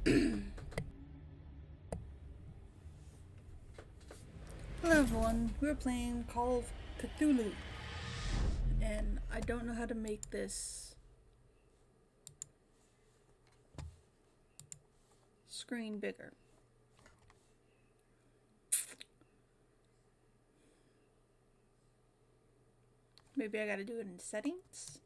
Hello everyone, we're playing Call of Cthulhu, and I don't know how to make this screen bigger. Maybe I gotta do it in settings?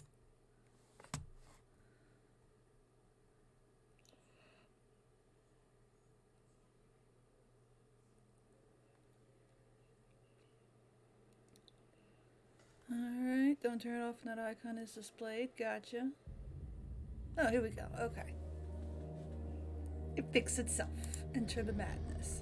Alright, don't turn it off when that icon is displayed. Gotcha. Oh, here we go. Okay. It fixed itself. Enter the madness.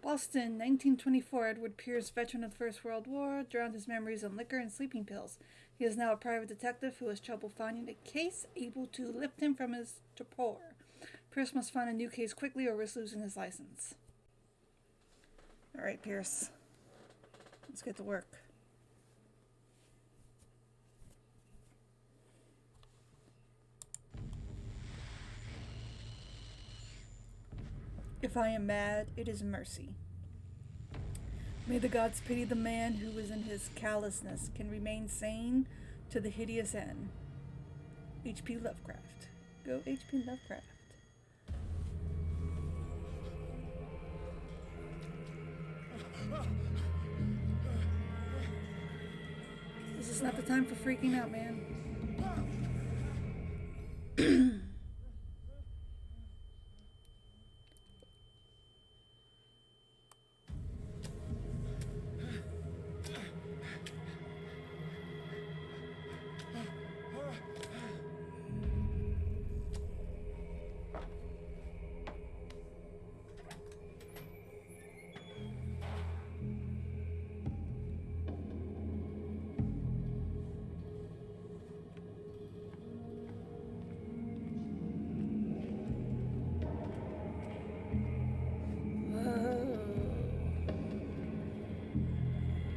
Boston, 1924. Edward Pierce, veteran of the First World War, drowned his memories in liquor and sleeping pills. He is now a private detective who has trouble finding a case able to lift him from his torpor. Pierce must find a new case quickly or risk losing his license. Alright, Pierce. Let's get to work. If I am mad, it is mercy. May the gods pity the man who is in his callousness can remain sane to the hideous end. H.P. Lovecraft. Go H.P. Lovecraft. This is not the time for freaking out, man.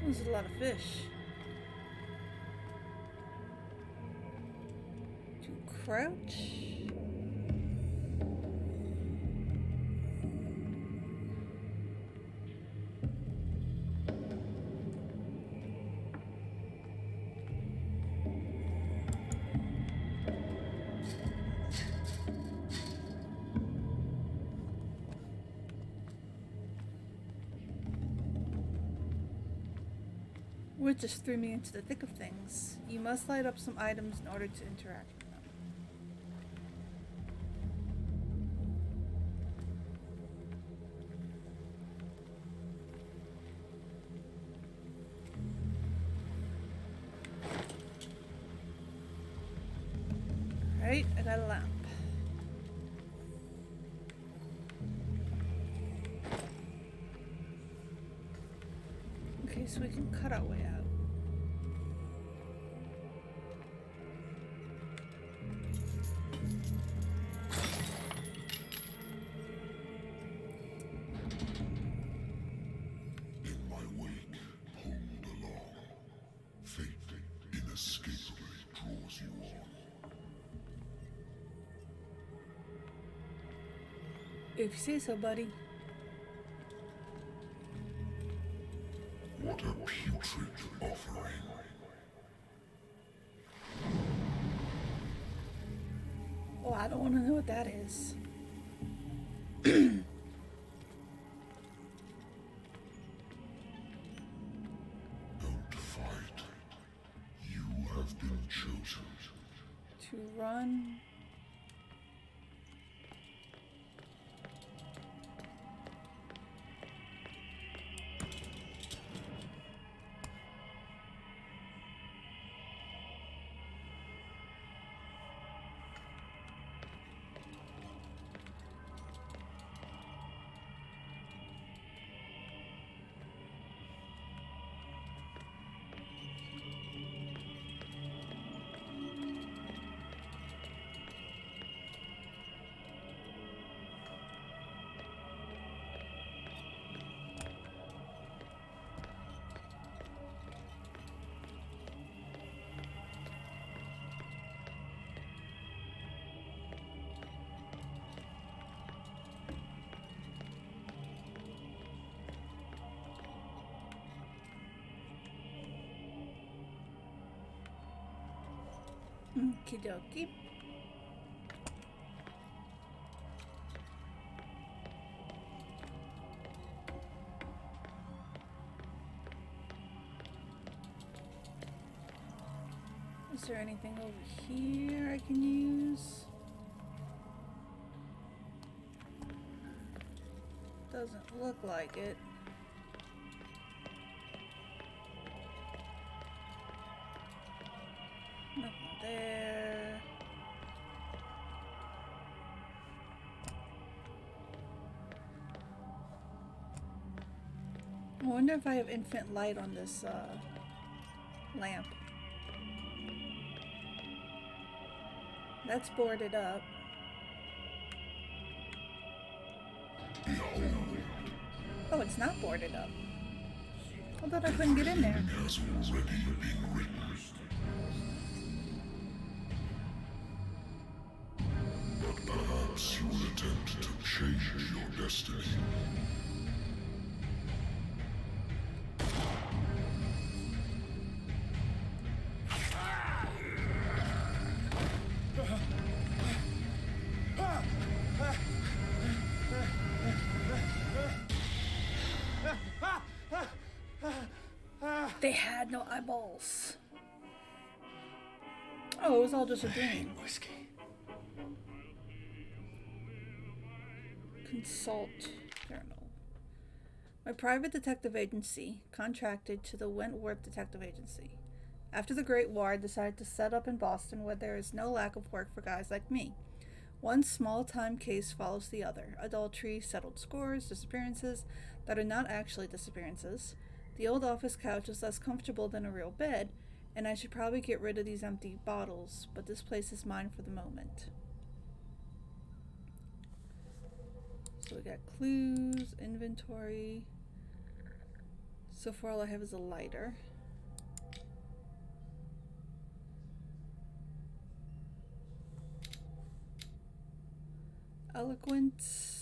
There's a lot of fish. To crouch. Which just threw me into the thick of things. You must light up some items in order to interact with them. Alright, I got a lamp. Okay, so we can cut our way out. If you say so, buddy. What a putrid offering. Oh, I don't want to know what that is. Don't fight. You have been chosen. To run. Okie dokie. Is there anything over here I can use? Doesn't look like it. Nothing there. I wonder if I have infinite light on this lamp. That's boarded up. Oh, it's not boarded up. I thought I couldn't get in there. Has already been written. But perhaps you will attempt to change your destiny. They had no eyeballs. Oh, it was all just a dream. Whiskey. Consult journal. My private detective agency contracted to the Wentworth Detective Agency. After the Great War, I decided to set up in Boston where there is no lack of work for guys like me. One small-time case follows the other. Adultery, settled scores, disappearances that are not actually disappearances. The old office couch is less comfortable than a real bed, and I should probably get rid of these empty bottles, but this place is mine for the moment. So we got clues, inventory. So far all I have is a lighter. Eloquence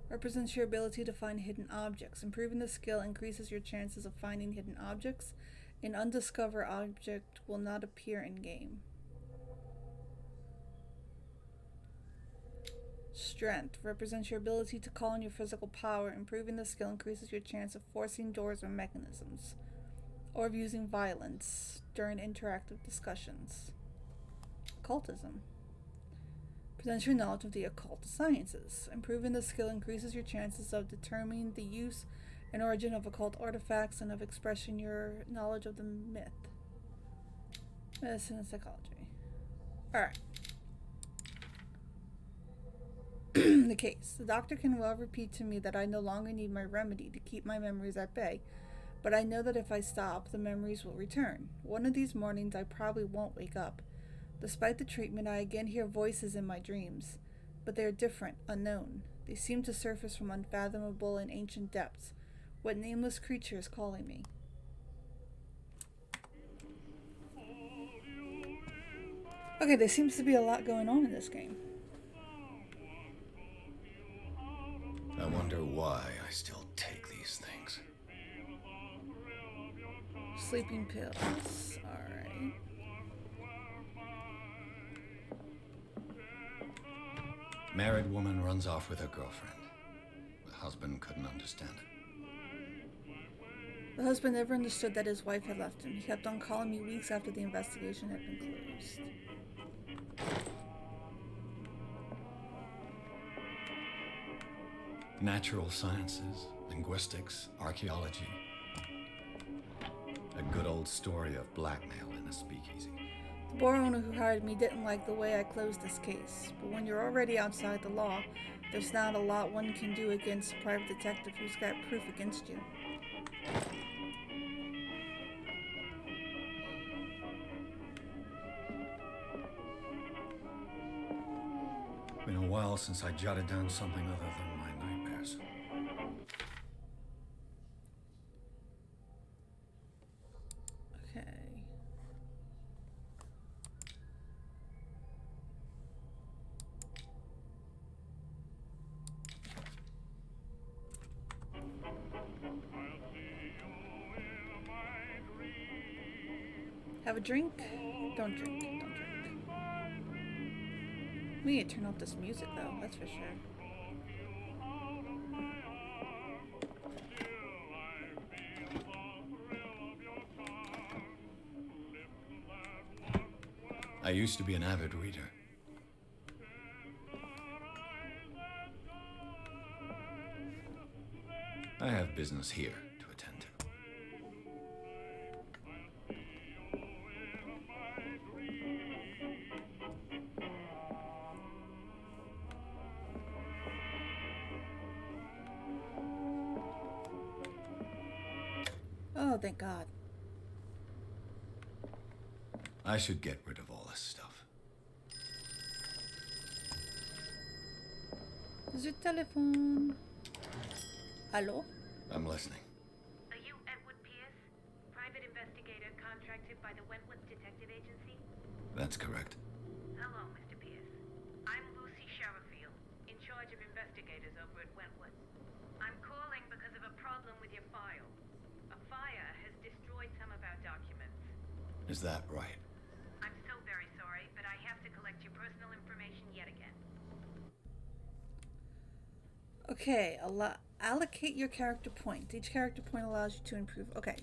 represents your ability to find hidden objects. Improving the skill increases your chances of finding hidden objects. An undiscovered object will not appear in game. Strength represents your ability to call on your physical power. Improving the skill increases your chance of forcing doors or mechanisms, or of using violence during interactive discussions. Occultism presents your knowledge of the occult sciences. Improving the skill increases your chances of determining the use and origin of occult artifacts and of expressing your knowledge of the myth. Medicine and psychology. Alright. The case. The doctor can well repeat to me that I no longer need my remedy to keep my memories at bay, but I know that if I stop, the memories will return. One of these mornings I probably won't wake up. Despite the treatment, I again hear voices in my dreams, but they are different, unknown. They seem to surface from unfathomable and ancient depths. What nameless creature is calling me? Okay, there seems to be a lot going on in this game. I wonder why I still take these things. Sleeping pills. Alright. Married woman runs off with her girlfriend. The husband couldn't understand it. The husband never understood that his wife had left him. He kept on calling me weeks after the investigation had been closed. Natural sciences, linguistics, archaeology. A good old story of blackmail in a speakeasy. The bar owner who hired me didn't like the way I closed this case, but when you're already outside the law, there's not a lot one can do against a private detective who's got proof against you. Been a while since I jotted down something other than my nightmares. Okay. Have a drink? Don't drink. Don't drink. We need to turn off this music, though. That's for sure. I used to be an avid reader. I have business here to attend to. Oh, thank God. I should get rid of all this stuff. The telephone. Hello? I'm listening. Are you Edward Pierce, private investigator contracted by the Wentworth Detective Agency? That's correct. Hello, Mr. Pierce. I'm Lucy Sherrifield, in charge of investigators over at Wentworth. I'm calling because of a problem with your file. A fire has destroyed some of our documents. Is that right? I'm so very sorry, but I have to collect your personal information yet again. Okay, allocate your character points. Each character point allows you to improve. Okay.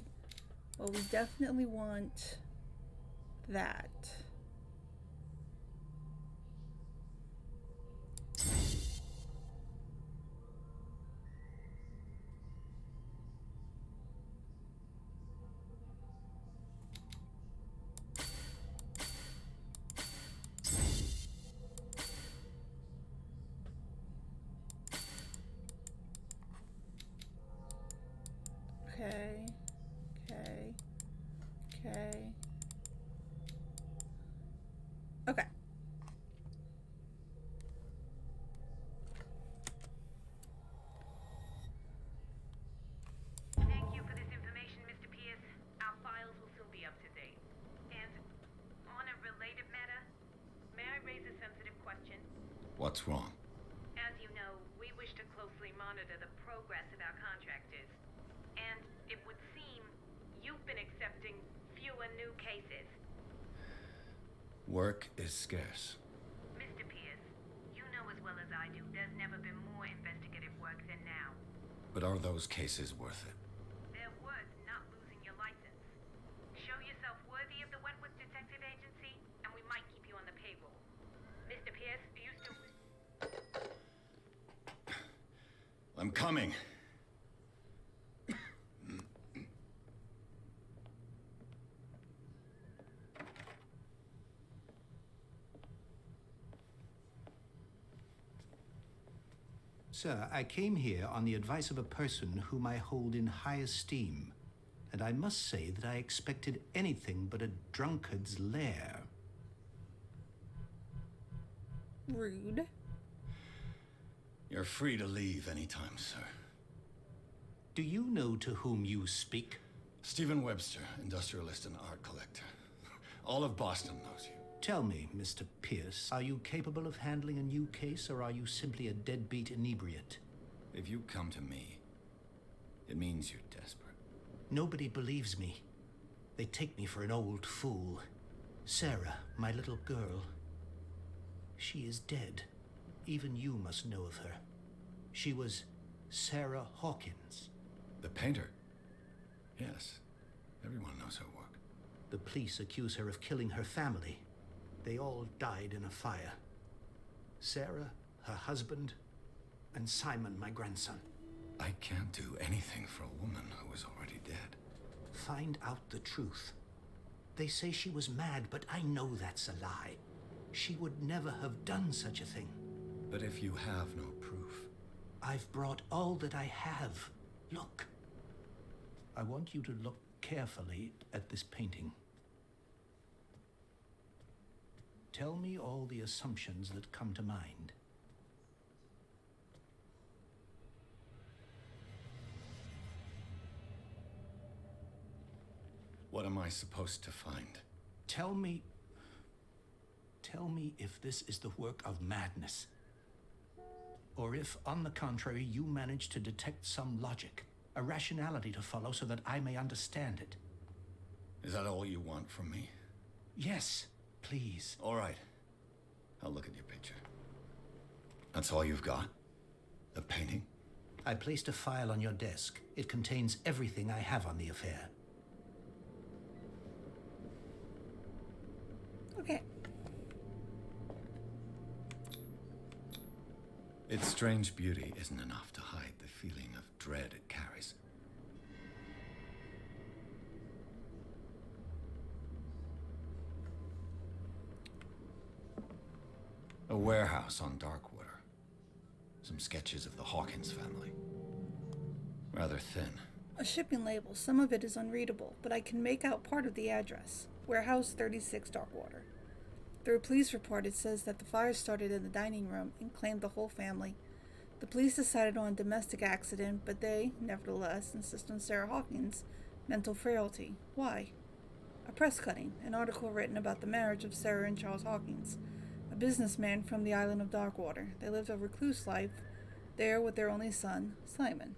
Well, we definitely want that. Okay. Okay. Thank you for this information, Mr. Pierce. Our files will soon be up to date. And on a related matter, may I raise a sensitive question? What's wrong? As you know, we wish to closely monitor the progress of our contractors. And it would seem you've been accepting fewer new cases. Work is scarce. Mr. Pierce, you know as well as I do, there's never been more investigative work than now. But are those cases worth it? They're worth not losing your license. Show yourself worthy of the Wentworth Detective Agency, and we might keep you on the payroll. Mr. Pierce, are you still... I'm coming. Sir, I came here on the advice of a person whom I hold in high esteem, and I must say that I expected anything but a drunkard's lair. Rude. You're free to leave anytime, sir. Do you know to whom you speak? Stephen Webster, industrialist and art collector. All of Boston knows you. Tell me, Mr. Pierce, are you capable of handling a new case, or are you simply a deadbeat inebriate? If you come to me, it means you're desperate. Nobody believes me. They take me for an old fool. Sarah, my little girl, she is dead. Even you must know of her. She was Sarah Hawkins. The painter? Yes. Everyone knows her work. The police accuse her of killing her family. They all died in a fire. Sarah, her husband, and Simon, my grandson. I can't do anything for a woman who is already dead. Find out the truth. They say she was mad, but I know that's a lie. She would never have done such a thing. But if you have no proof... I've brought all that I have. Look. I want you to look carefully at this painting. Tell me all the assumptions that come to mind. What am I supposed to find? Tell me if this is the work of madness. Or if, on the contrary, you manage to detect some logic, a rationality to follow so that I may understand it. Is that all you want from me? Yes, please. All right. I'll look at your picture. That's all you've got? The painting? I placed a file on your desk. It contains everything I have on the affair. Okay. Its strange beauty isn't enough to hide the feeling of dread it carries. A warehouse on Darkwater. Some sketches of the Hawkins family. Rather thin. A shipping label. Some of it is unreadable, but I can make out part of the address. Warehouse 36 Darkwater. Through a police report, it says that the fire started in the dining room and claimed the whole family. The police decided on a domestic accident, but they, nevertheless, insist on Sarah Hawkins' mental frailty. Why? A press cutting, an article written about the marriage of Sarah and Charles Hawkins, a businessman from the island of Darkwater. They lived a recluse life there with their only son, Simon.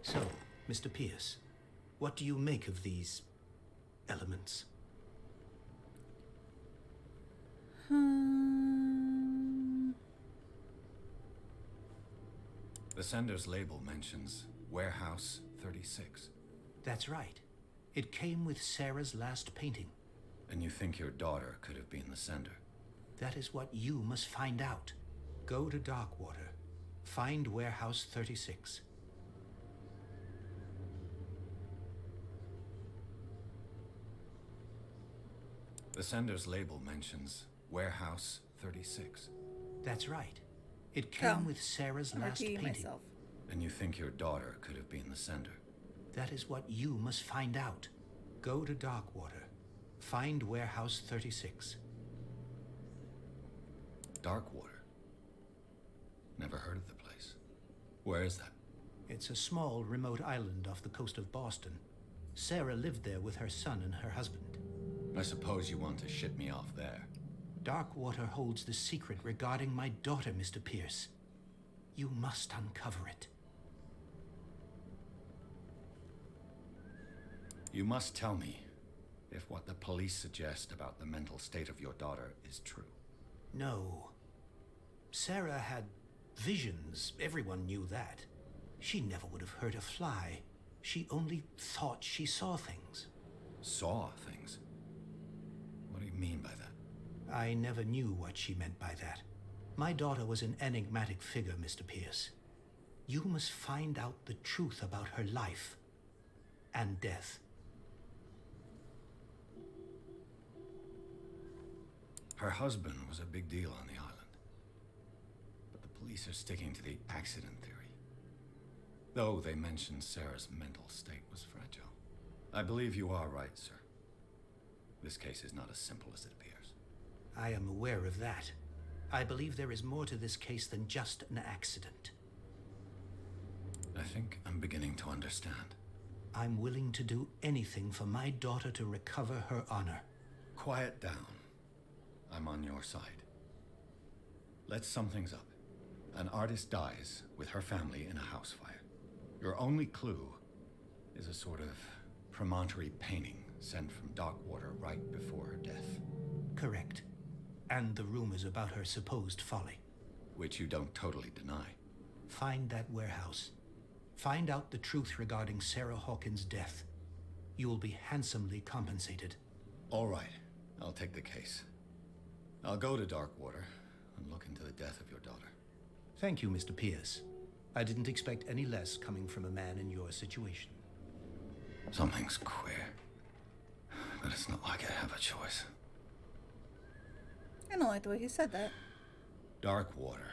So, Mr. Pierce, what do you make of these elements? The sender's label mentions Warehouse 36. That's right. It came with Sarah's last painting. And you think your daughter could have been the sender? That is what you must find out. Go to Darkwater. Find Warehouse 36. The sender's label mentions Warehouse 36. That's right. It came with Sarah's last repeating painting. myself. And you think your daughter could have been the sender? That is what you must find out. Go to Darkwater. Find Warehouse 36. Darkwater? Never heard of the place. Where is that? It's a small, remote island off the coast of Boston. Sarah lived there with her son and her husband. I suppose you want to ship me off there. Darkwater holds the secret regarding my daughter, Mr. Pierce. You must uncover it. You must tell me if what the police suggest about the mental state of your daughter is true. No. Sarah had visions. Everyone knew that. She never would have hurt a fly. She only thought she saw things. Saw things? What do you mean by that? I never knew what she meant by that. My daughter was an enigmatic figure, Mr. Pierce. You must find out the truth about her life and death. Her husband was a big deal on the island. But the police are sticking to the accident theory. Though they mentioned Sarah's mental state was fragile. I believe you are right, sir. This case is not as simple as it appears. I am aware of that. I believe there is more to this case than just an accident. I think I'm beginning to understand. I'm willing to do anything for my daughter to recover her honor. Quiet down. I'm on your side. Let's sum things up. An artist dies with her family in a house fire. Your only clue is a sort of promontory painting sent from Darkwater right before her death. Correct. And the rumors about her supposed folly. Which you don't totally deny. Find that warehouse. Find out the truth regarding Sarah Hawkins' death. You will be handsomely compensated. All right, I'll take the case. I'll go to Darkwater and look into the death of your daughter. Thank you, Mr. Pierce. I didn't expect any less coming from a man in your situation. Something's queer. But it's not like I have a choice. I don't like the way he said that. Darkwater.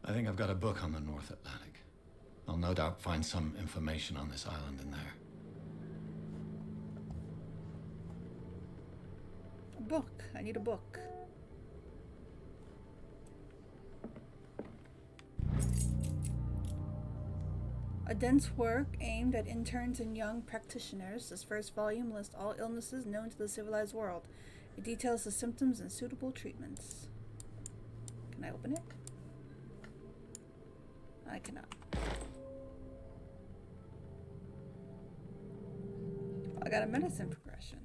I think I've got a book on the North Atlantic. I'll no doubt find some information on this island in there. A book. I need a book. A dense work aimed at interns and young practitioners, this first volume lists all illnesses known to the civilized world. It details the symptoms and suitable treatments. Can I open it? I cannot. I got a medicine progression.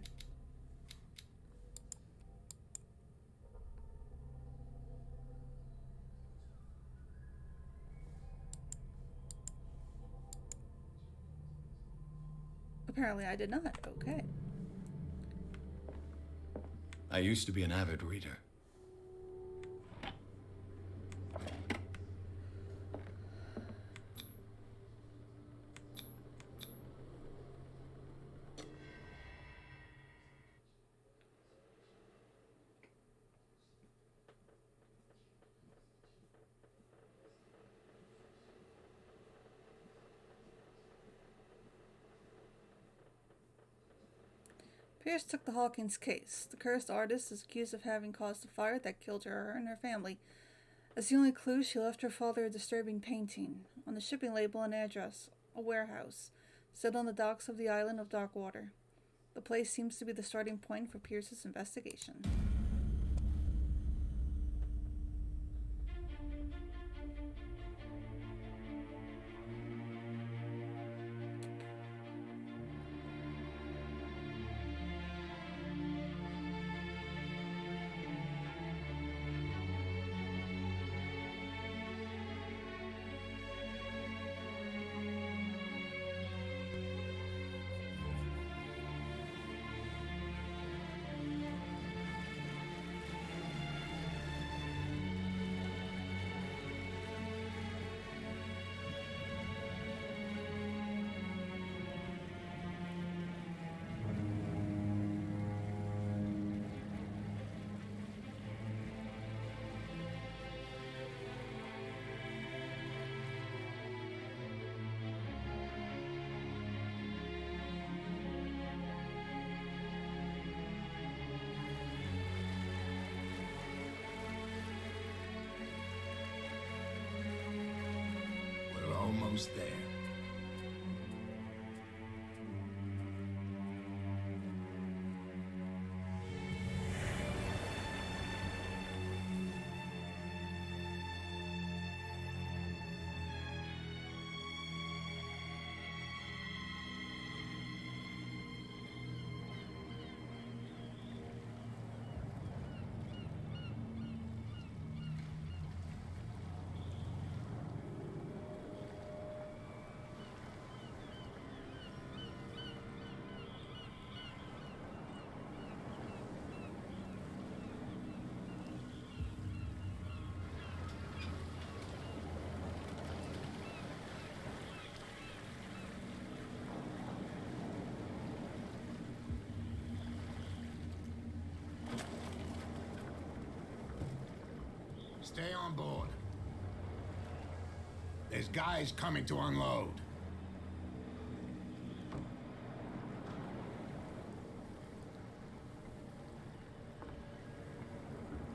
Apparently I did not. Okay. I used to be an avid reader. Pierce took the Hawkins case. The cursed artist is accused of having caused the fire that killed her and her family. As the only clue, she left her father a disturbing painting. On the shipping label, an address, a warehouse, set on the docks of the island of Darkwater. The place seems to be the starting point for Pierce's investigation. We're almost there. Stay on board. There's guys coming to unload.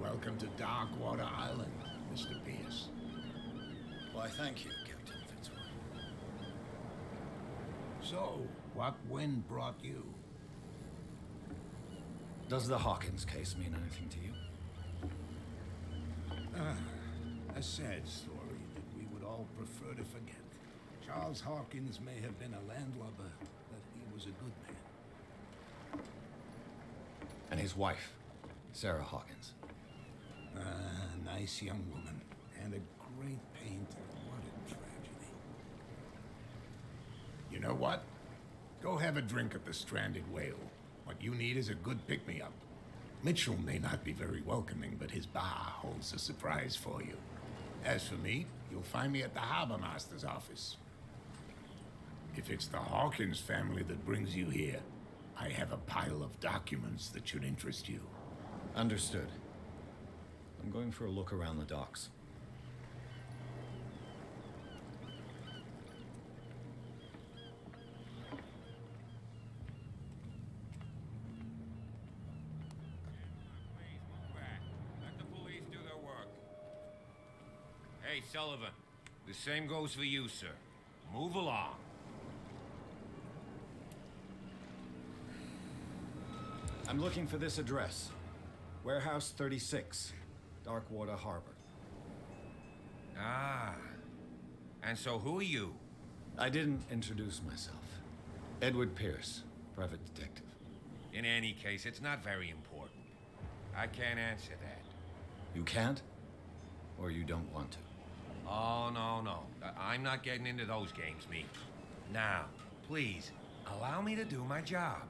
Welcome to Darkwater Island, Mr. Pierce. Why, thank you, Captain Fitzroy. So, what wind brought you? Does the Hawkins case mean anything to you? A sad story that we would all prefer to forget. Charles Hawkins may have been a landlubber, but he was a good man. And his wife, Sarah Hawkins. Nice young woman, and a great painter. What a tragedy. You know what? Go have a drink at the Stranded Whale. What you need is a good pick-me-up. Mitchell may not be very welcoming, but his bar holds a surprise for you. As for me, you'll find me at the Harbor Master's office. If it's the Hawkins family that brings you here, I have a pile of documents that should interest you. Understood. I'm going for a look around the docks. Let the police do their work. Hey, Sullivan. The same goes for you, sir. Move along. I'm looking for this address. Warehouse 36, Darkwater Harbor. Ah. And so who are you? I didn't introduce myself. Edward Pierce, private detective. In any case, it's not very important. I can't answer that. You can't? Or you don't want to? Oh, no. I'm not getting into those games, me. Now, please, Allow me to do my job.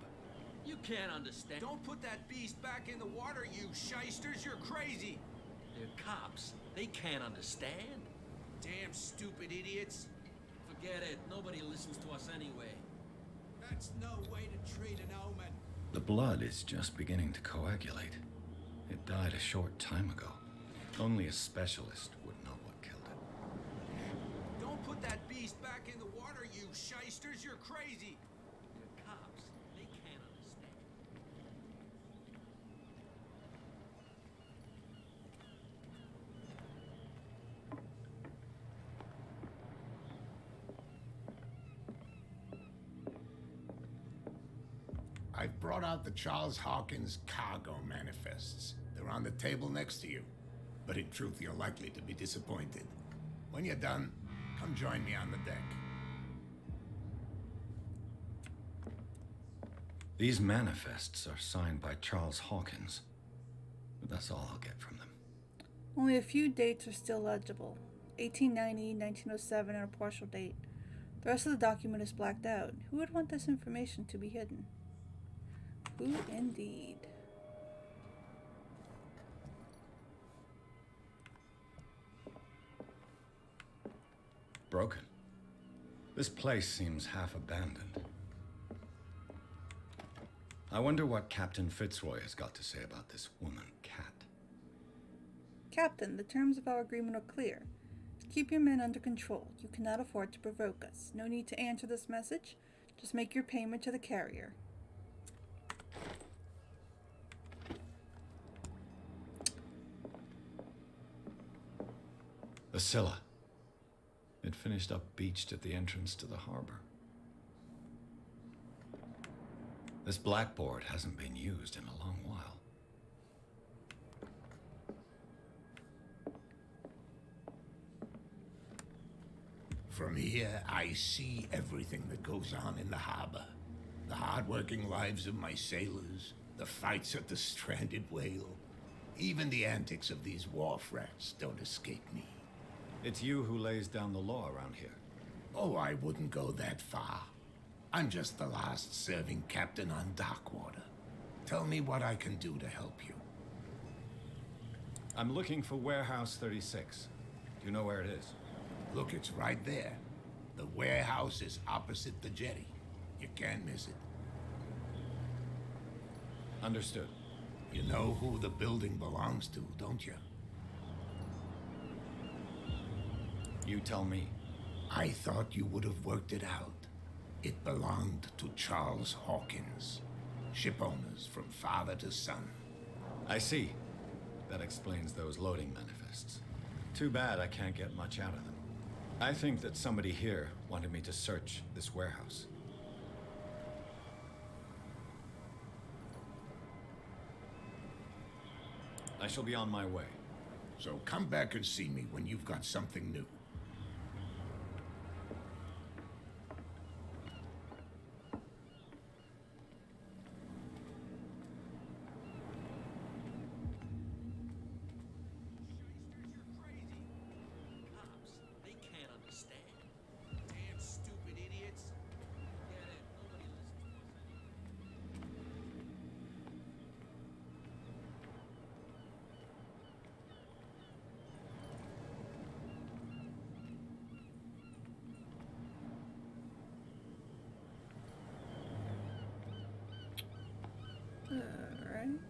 You can't understand. Don't put that beast back in the water, you shysters. You're crazy. They're cops. They can't understand. Damn stupid idiots. Forget it. Nobody listens to us anyway. That's no way to treat an omen. The blood is just beginning to coagulate. It died a short time ago. Only a specialist would know what killed it. Don't put that beast back in the water, you shysters. You're crazy. They're cops. They can't understand. I've brought out the Charles Hawkins cargo manifests. They're on the table next to you. But in truth, you're likely to be disappointed. When you're done, come join me on the deck. These manifests are signed by Charles Hawkins. But that's all I'll get from them. Only a few dates are still legible. 1890, 1907, and a partial date. The rest of the document is blacked out. Who would want this information to be hidden? Who indeed? Broken. This place seems half abandoned. I wonder what Captain Fitzroy has got to say about this woman, Cat. Captain, the terms of our agreement are clear. Keep your men under control. You cannot afford to provoke us. No need to answer this message. Just make your payment to the carrier. The Scylla. It finished up beached at the entrance to the harbor. This blackboard hasn't been used in a long while. From here, I see everything that goes on in the harbor. The hard-working lives of my sailors, the fights at the stranded whale. Even the antics of these wharf rats don't escape me. It's you who lays down the law around here. Oh, I wouldn't go that far. I'm just the last serving captain on Darkwater. Tell me what I can do to help you. I'm looking for Warehouse 36. Do you know where it is? Look, it's right there. The warehouse is opposite the jetty. You can't miss it. Understood. You know who the building belongs to, don't you? You tell me. I thought you would have worked it out. It belonged to Charles Hawkins. Ship owners from father to son. I see. That explains those loading manifests. Too bad I can't get much out of them. I think that somebody here wanted me to search this warehouse. I shall be on my way. So come back and see me when you've got something new. Cops. They can't understand. Damn stupid idiots. Forget it. Nobody listens to us anyway. Alright.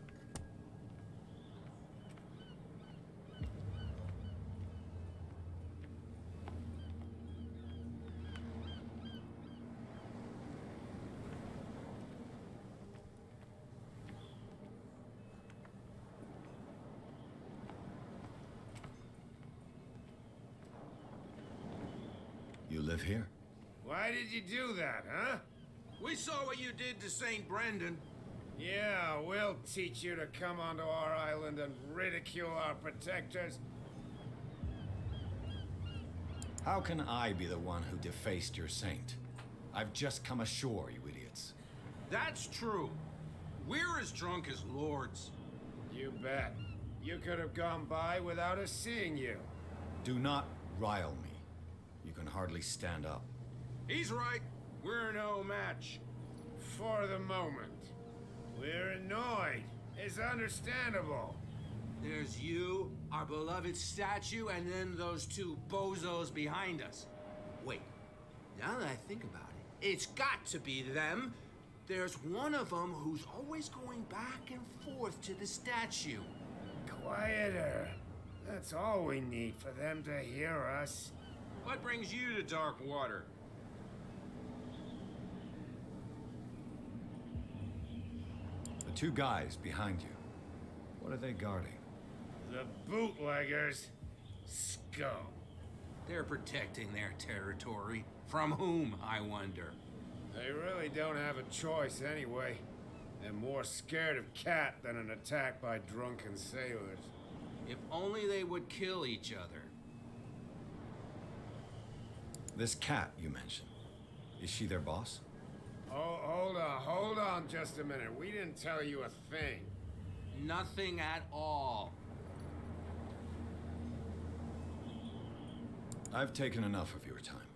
You live here? Why did you do that, huh? We saw what you did to St. Brendan. Yeah, we'll teach you to come onto our island and ridicule our protectors. How can I be the one who defaced your saint? I've just come ashore, you idiots. That's true. We're as drunk as lords. You bet. You could have gone by without us seeing you. Do not rile me. You can hardly stand up. He's right. We're no match. for the moment. We're annoyed. It's understandable. There's you, our beloved statue, and then those two bozos behind us. Wait, now that I think about it, it's got to be them. There's one of them who's always going back and forth to the statue. Quieter. That's all we need for them to hear us. What brings you to dark water? The two guys behind you. What are they guarding? The bootleggers. Scum. They're protecting their territory. From whom, I wonder? They really don't have a choice anyway. They're more scared of Cat than an attack by drunken sailors. If only they would kill each other. This Cat you mentioned. Is she their boss? Oh, hold on just a minute. We didn't tell you a thing. Nothing at all. I've taken enough of your time.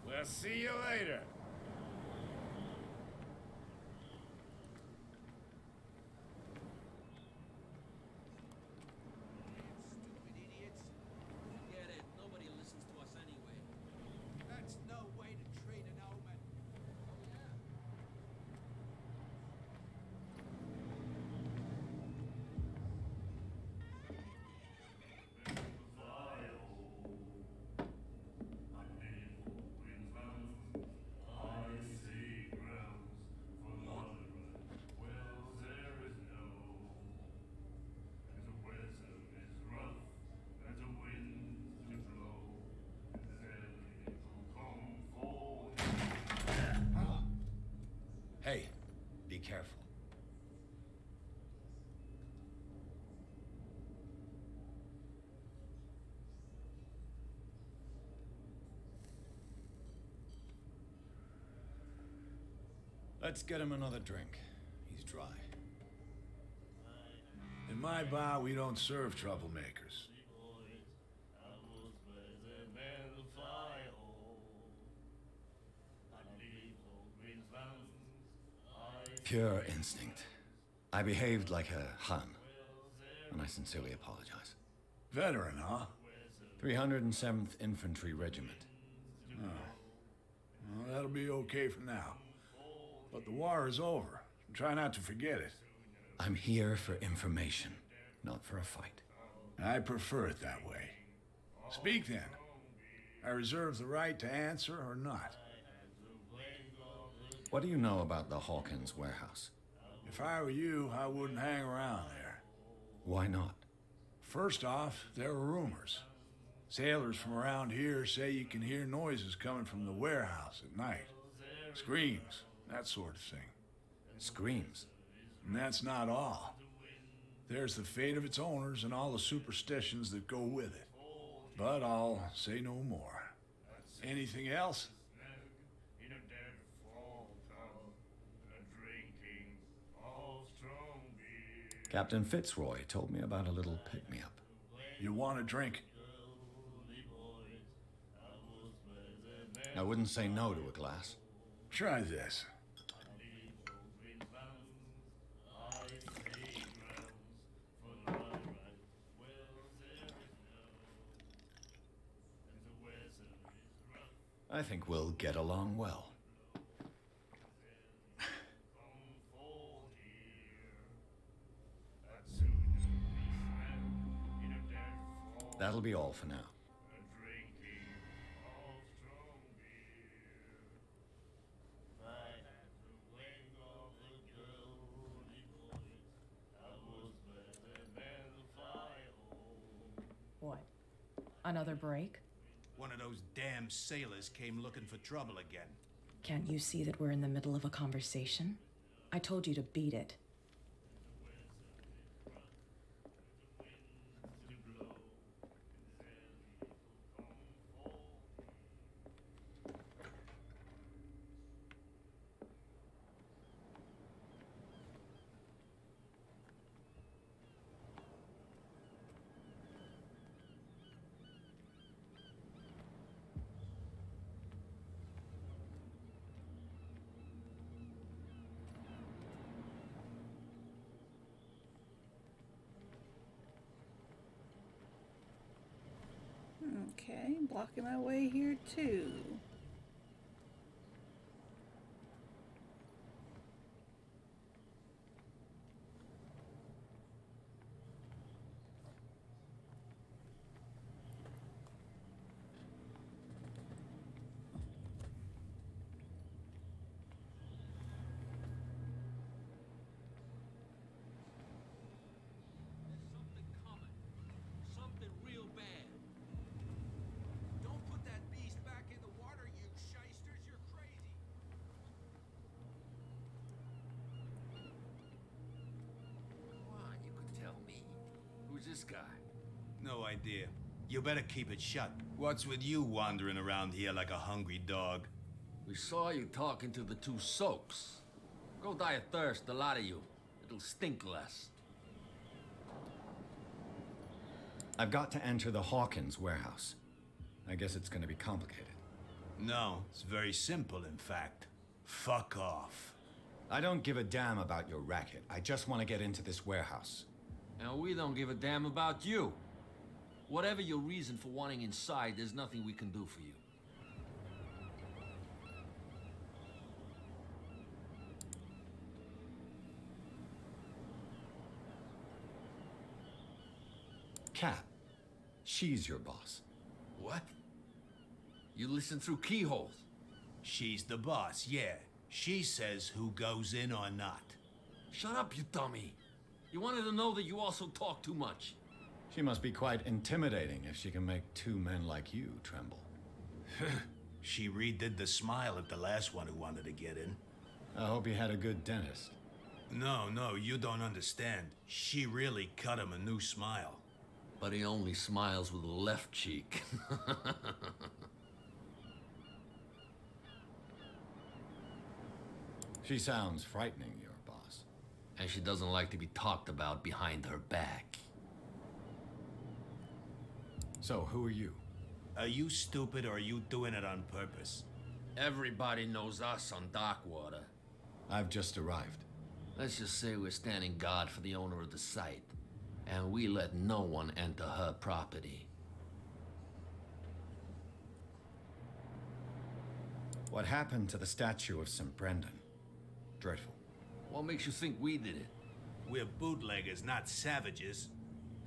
We'll see you later. Stupid idiots. Forget it. Nobody listens to us anyway. That's no way to treat an omen. Oh, yeah. Hey, be careful. Let's get him another drink. He's dry. In my bar, we don't serve troublemakers. Pure instinct. I behaved like a Hun, and I sincerely apologize. Veteran, huh? 307th Infantry Regiment. Well, that'll be okay for now. But the war is over. Try not to forget it. I'm here for information, not for a fight. I prefer it that way. Speak then. I reserve the right to answer or not. What do you know about the Hawkins warehouse? If I were you, I wouldn't hang around there. Why not? First off, there are rumors. Sailors from around here say you can hear noises coming from the warehouse at night. Screams, that sort of thing. Screams. And that's not all. There's the fate of its owners and all the superstitions that go with it. But I'll say no more. Anything else? Captain Fitzroy told me about a little pick-me-up. You want a drink? I wouldn't say no to a glass. Try this. I think we'll get along well. That'll be all for now. What? Another break? One of those damn sailors came looking for trouble again. Can't you see that we're in the middle of a conversation? I told you to beat it. Okay, blocking my way here too. There's something coming. Something real bad. Don't put that beast back in the water, you shysters. You're crazy. Come on, you could tell me. Who's this guy? No idea. You better keep it shut. What's with you wandering around here like a hungry dog? We saw you talking to the two soaks. Go die of thirst, the lot of you. It'll stink less. I've got to enter the Hawkins warehouse. I guess it's gonna be complicated. No, it's very simple, in fact. Fuck off. I don't give a damn about your racket. I just want to get into this warehouse. And we don't give a damn about you. Whatever your reason for wanting inside, there's nothing we can do for you. Cap, she's your boss. What? You listen through keyholes. She's the boss, yeah. She says who goes in or not. Shut up, you dummy. You wanted to know that you also talk too much. She must be quite intimidating if she can make two men like you tremble. She redid the smile at the last one who wanted to get in. I hope he had a good dentist. No, you don't understand. She really cut him a new smile. But he only smiles with the left cheek. She sounds frightening, your boss. And she doesn't like to be talked about behind her back. So, who are you? Are you stupid or are you doing it on purpose? Everybody knows us on Darkwater. I've just arrived. Let's just say we're standing guard for the owner of the site. And we let no one enter her property. What happened to the statue of St. Brendan? Dreadful. What makes you think we did it? We're bootleggers, not savages.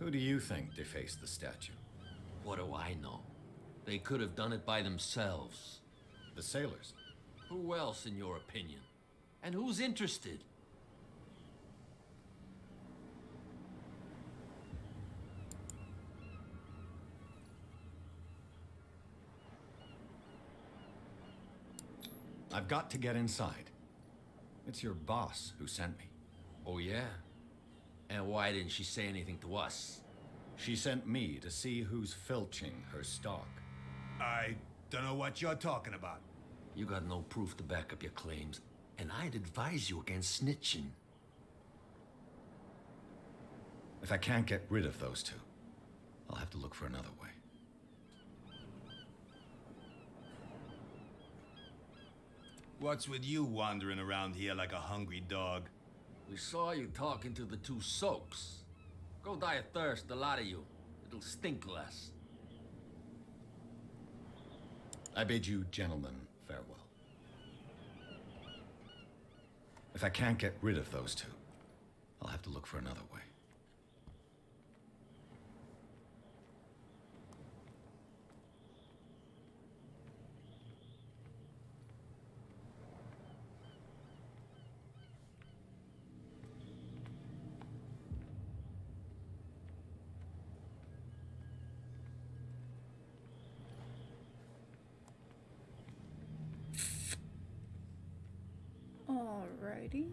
Who do you think defaced the statue? What do I know? They could have done it by themselves. The sailors. Who else, in your opinion? And who's interested? I've got to get inside. It's your boss who sent me. Oh, yeah? And why didn't she say anything to us? She sent me to see who's filching her stock. I don't know what you're talking about. You got no proof to back up your claims, and I'd advise you against snitching. If I can't get rid of those two, I'll have to look for another way. What's with you wandering around here like a hungry dog? We saw you talking to the two soaks. Go die of thirst, the lot of you. It'll stink less. I bid you gentlemen farewell. If I can't get rid of those two, I'll have to look for another way. Alrighty.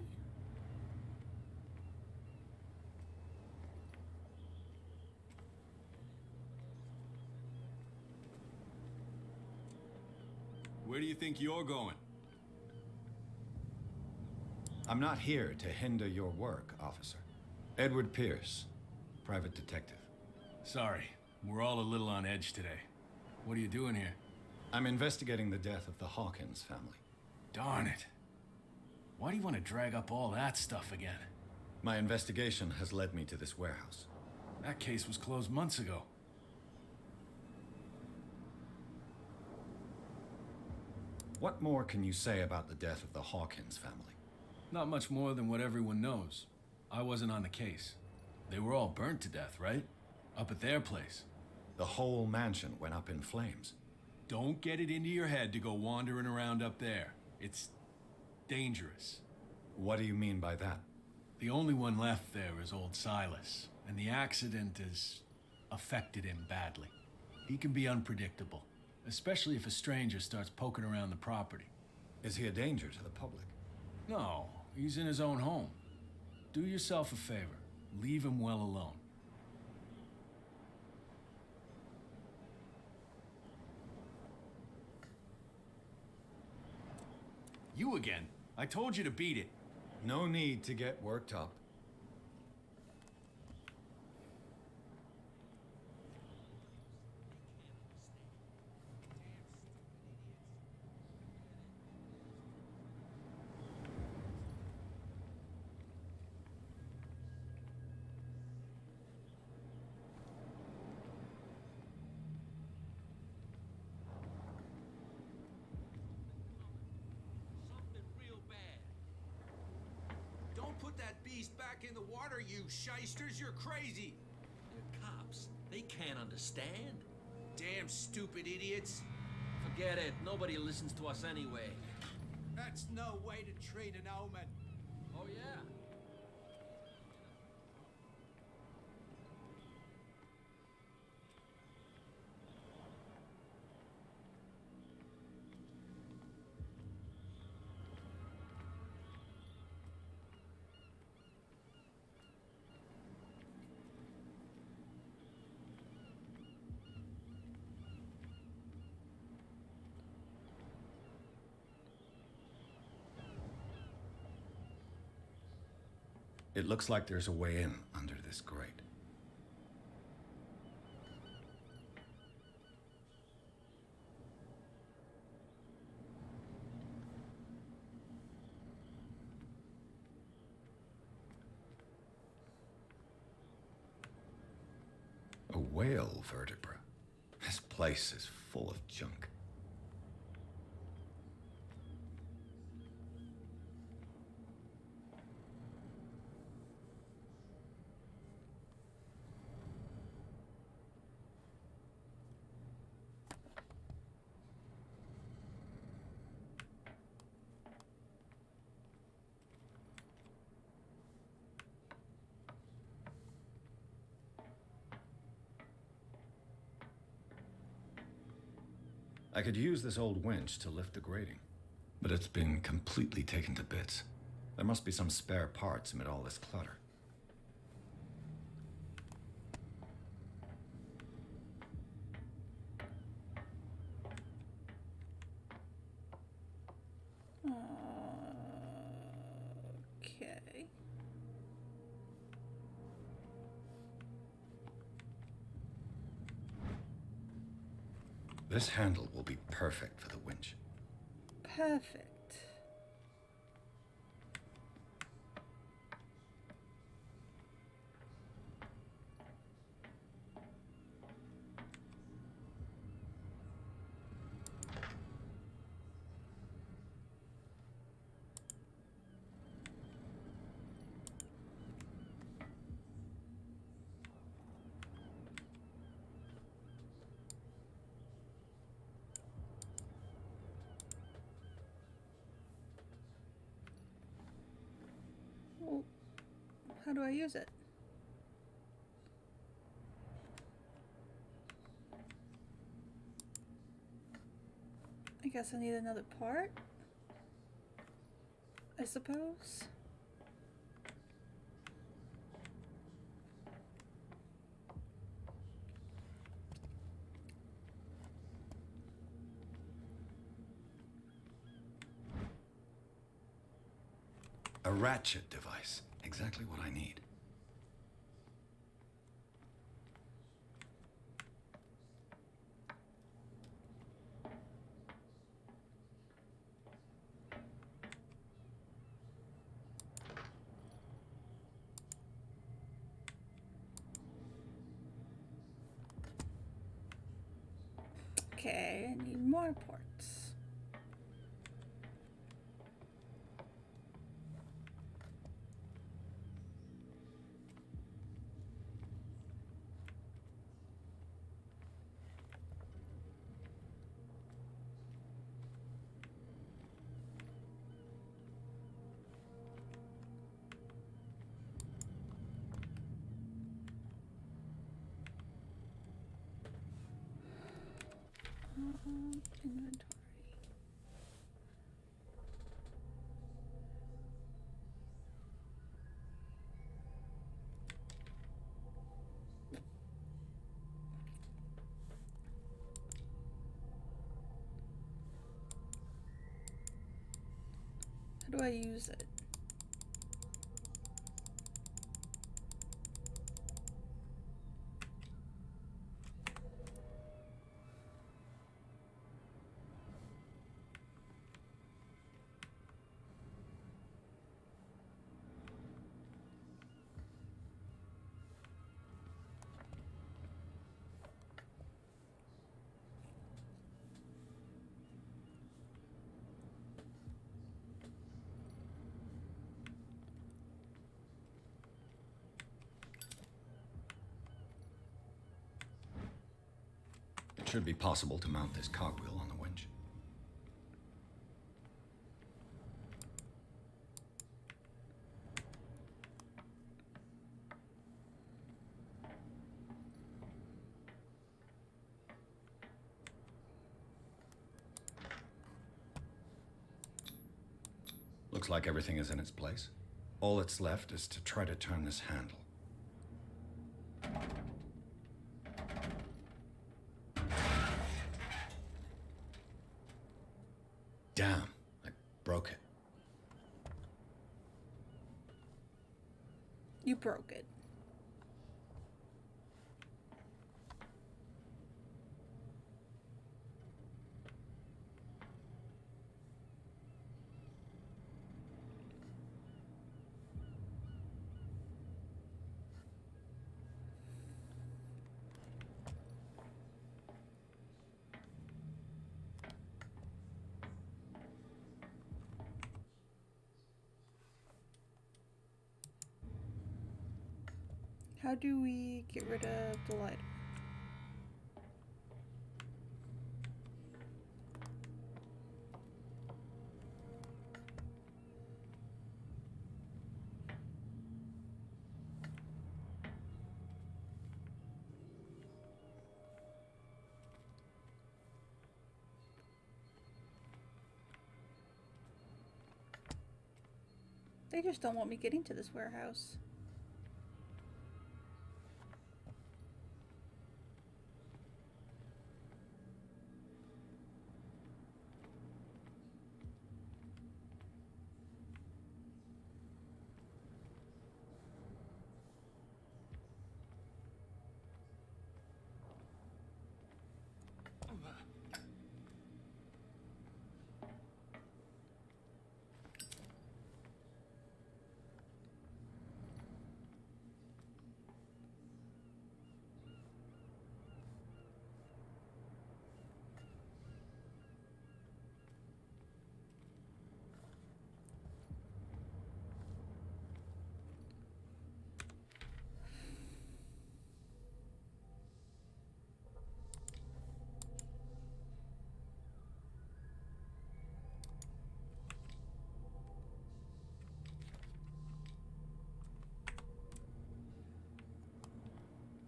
Where do you think you're going? I'm not here to hinder your work, officer. Edward Pierce, private detective. Sorry, we're all a little on edge today. What are you doing here? I'm investigating the death of the Hawkins family. Darn it. Why do you want to drag up all that stuff again? My investigation has led me to this warehouse. That case was closed months ago. What more can you say about the death of the Hawkins family? Not much more than what everyone knows. I wasn't on the case. They were all burnt to death, right? Up at their place. The whole mansion went up in flames. Don't get it into your head to go wandering around up there. It's dangerous. What do you mean by that? The only one left there is old Silas, and the accident has affected him badly. He can be unpredictable, especially if a stranger starts poking around the property. Is he a danger to the public? No, he's in his own home. Do yourself a favor. Leave him well alone. You again. I told you to beat it. No need to get worked up. Something real bad. Don't put that beast back in the water, you shysters. You're crazy. They're cops. They can't understand. Damn stupid idiots. Forget it. Nobody listens to us anyway. That's no way to treat an omen. Oh, yeah? It looks like there's a way in under this grate. A whale vertebra. This place is full of junk. I could use this old winch to lift the grating, but it's been completely taken to bits. There must be some spare parts amid all this clutter. Okay. This handle will be perfect for the winch. Perfect. Well, how do I use it? I guess I need another part, I suppose. A ratchet device. Exactly what I need. Okay, I need more parts. Inventory. How do I use it? It should be possible to mount this cogwheel on the winch. Looks like everything is in its place. All that's left is to try to turn this handle. Damn, I broke it. You broke it. How do we get rid of the light? They just don't want me getting to this warehouse.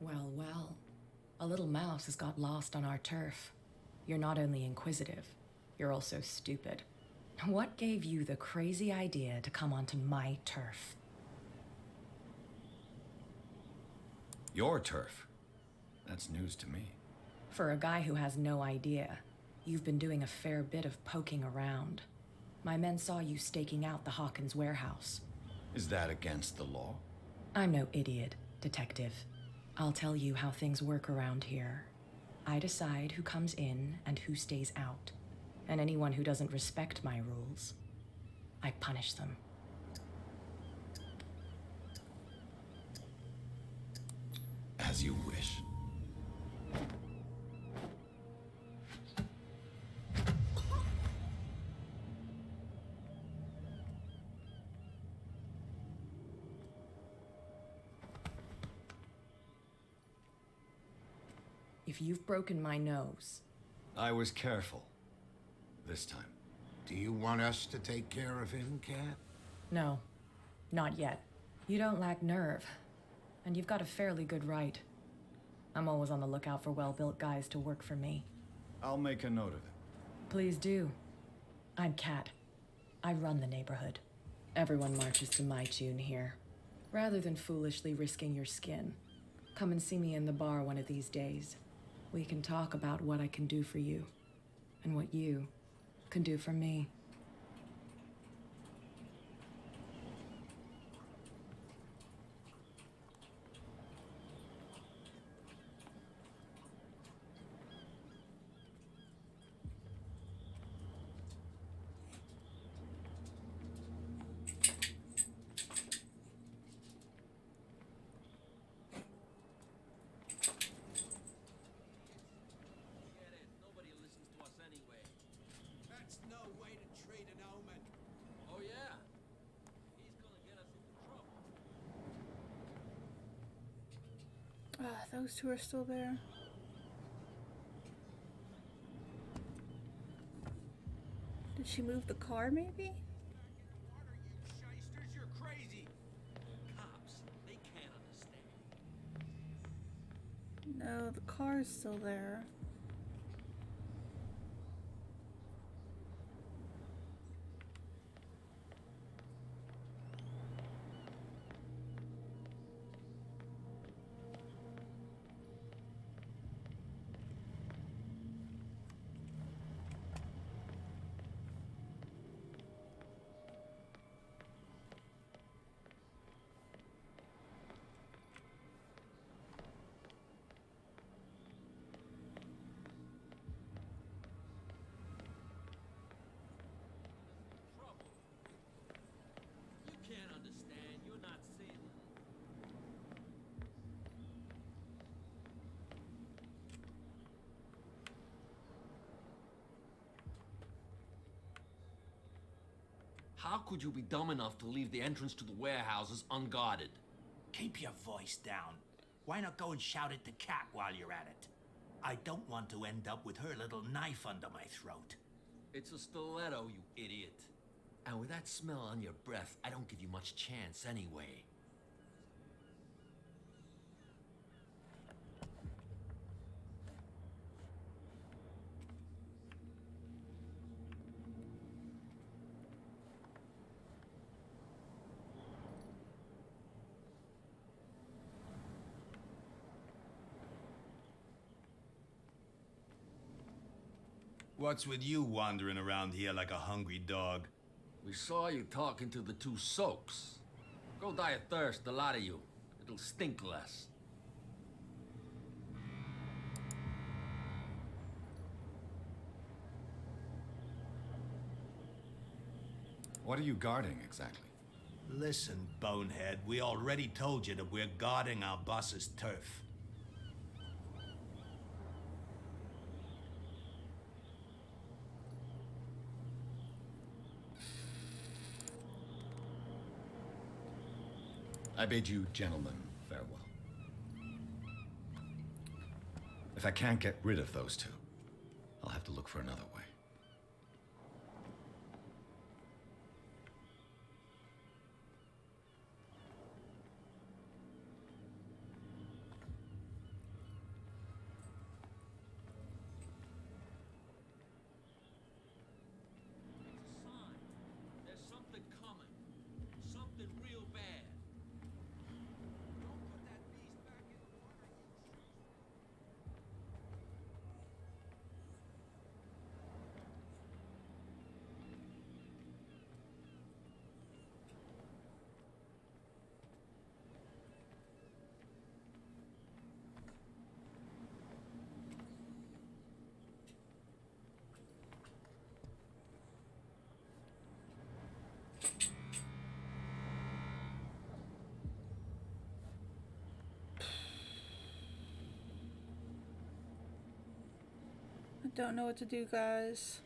Well, well. A little mouse has got lost on our turf. You're not only inquisitive, you're also stupid. What gave you the crazy idea to come onto my turf? Your turf? That's news to me. For a guy who has no idea, you've been doing a fair bit of poking around. My men saw you staking out the Hawkins warehouse. Is that against the law? I'm no idiot, detective. I'll tell you how things work around here. I decide who comes in and who stays out. And anyone who doesn't respect my rules, I punish them. As you wish. If you've broken my nose... I was careful. This time. Do you want us to take care of him, Cat? No, not yet. You don't lack nerve, and you've got a fairly good right. I'm always on the lookout for well-built guys to work for me. I'll make a note of it. Please do. I'm Kat. I run the neighborhood. Everyone marches to my tune here. Rather than foolishly risking your skin, come and see me in the bar one of these days. We can talk about what I can do for you, and what you can do for me. Get it. Nobody listens to us anyway. That's no way to treat an omen. Oh, yeah? He's gonna get us into trouble. Ah, those two are still there. Did she move the car, maybe? Water, you shysters, you're crazy. Cops, they can't understand. No, the car is still there. Trouble. You can't understand. You're not seeing. How could you be dumb enough to leave the entrance to the warehouses unguarded? Keep your voice down. Why not go and shout at the cat while you're at it? I don't want to end up with her little knife under my throat. It's a stiletto, you idiot. And with that smell on your breath, I don't give you much chance anyway. What's with you wandering around here like a hungry dog? We saw you talking to the two soaks. Go die of thirst, the lot of you. It'll stink less. What are you guarding exactly? Listen, bonehead, we already told you that we're guarding our boss's turf. I bid you, gentlemen, farewell. If I can't get rid of those two, I'll have to look for another way. It's a sign. There's something coming. Something real bad. Don't put that beast back in the water, you I don't know what to do, guys.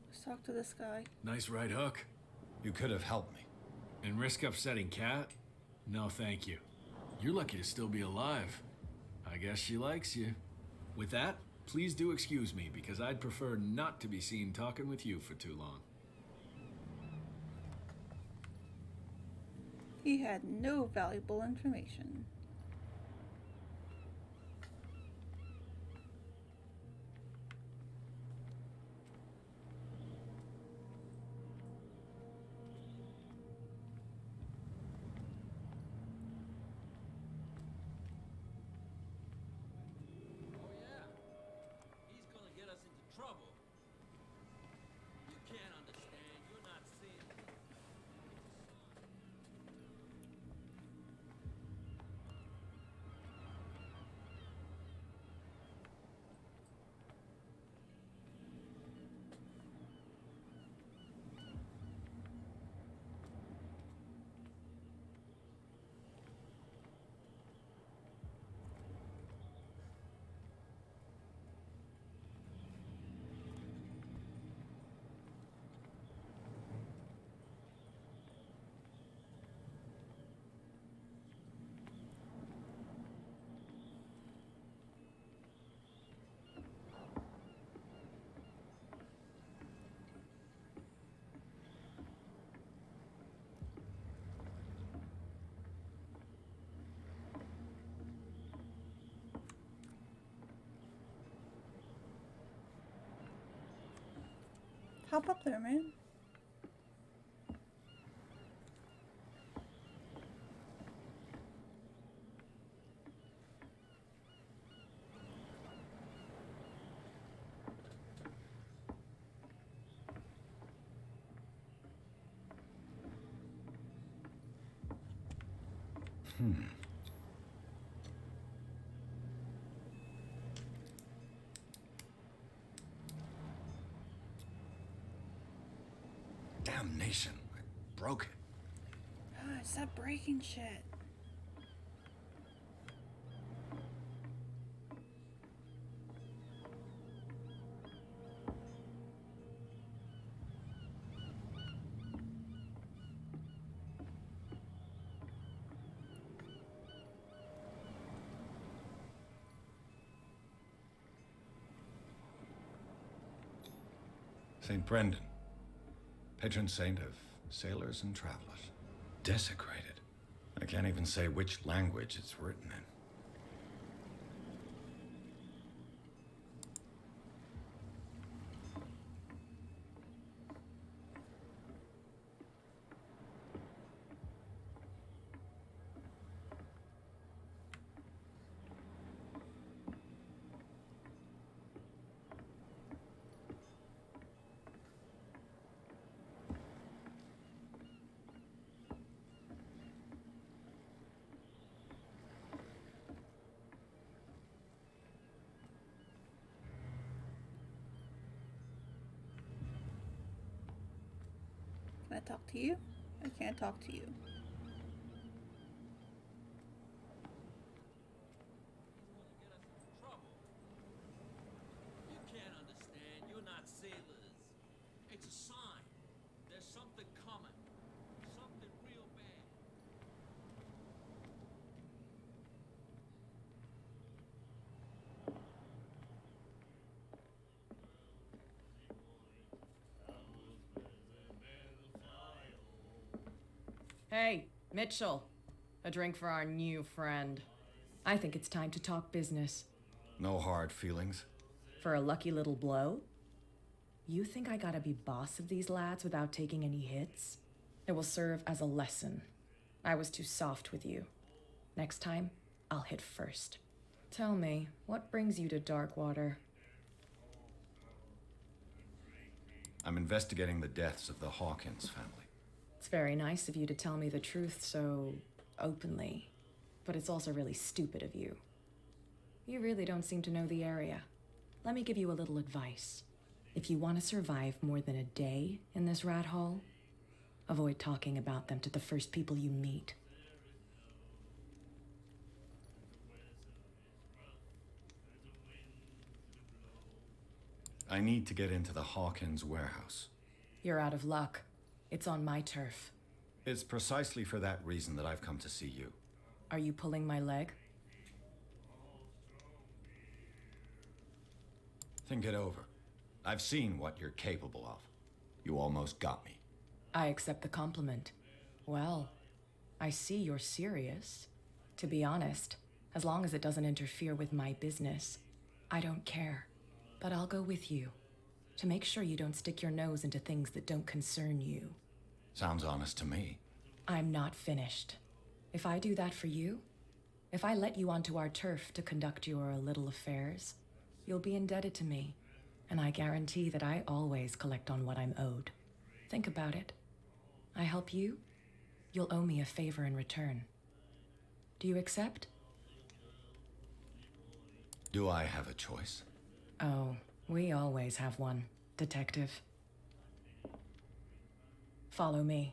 Let's talk to this guy. Nice right hook. You could have helped me. And risk upsetting Kat? No, thank you. You're lucky to still be alive. I guess she likes you. With that, please do excuse me, because I'd prefer not to be seen talking with you for too long. He had no valuable information. Oh yeah? He's gonna get us into trouble. You can't understand. You're not seeing. Hop up there, man. Damnation. I broke it. Stop breaking shit. St. Brendan, patron saint of sailors and travelers. Desecrated. I can't even say which language it's written in. Can I talk to you? I can't talk to you. You can't understand. You're not sailors. It's a sign. There's something coming. Something real bad. Hey, Mitchell. A drink for our new friend. I think it's time to talk business. No hard feelings. For a lucky little blow? You think I gotta be boss of these lads without taking any hits? It will serve as a lesson. I was too soft with you. Next time, I'll hit first. Tell me, what brings you to Darkwater? I'm investigating the deaths of the Hawkins family. It's very nice of you to tell me the truth so openly, but it's also really stupid of you. You really don't seem to know the area. Let me give you a little advice. If you want to survive more than a day in this rat hole, avoid talking about them to the first people you meet. I need to get into the Hawkins warehouse. You're out of luck. It's on my turf. It's precisely for that reason that I've come to see you. Are you pulling my leg? Think it over. I've seen what you're capable of. You almost got me. I accept the compliment. Well, I see you're serious. To be honest, as long as it doesn't interfere with my business, I don't care. But I'll go with you, to make sure you don't stick your nose into things that don't concern you. Sounds honest to me. I'm not finished. If I do that for you, if I let you onto our turf to conduct your little affairs, you'll be indebted to me, and I guarantee that I always collect on what I'm owed. Think about it. I help you, you'll owe me a favor in return. Do you accept? Do I have a choice? Oh, we always have one, Detective. Follow me.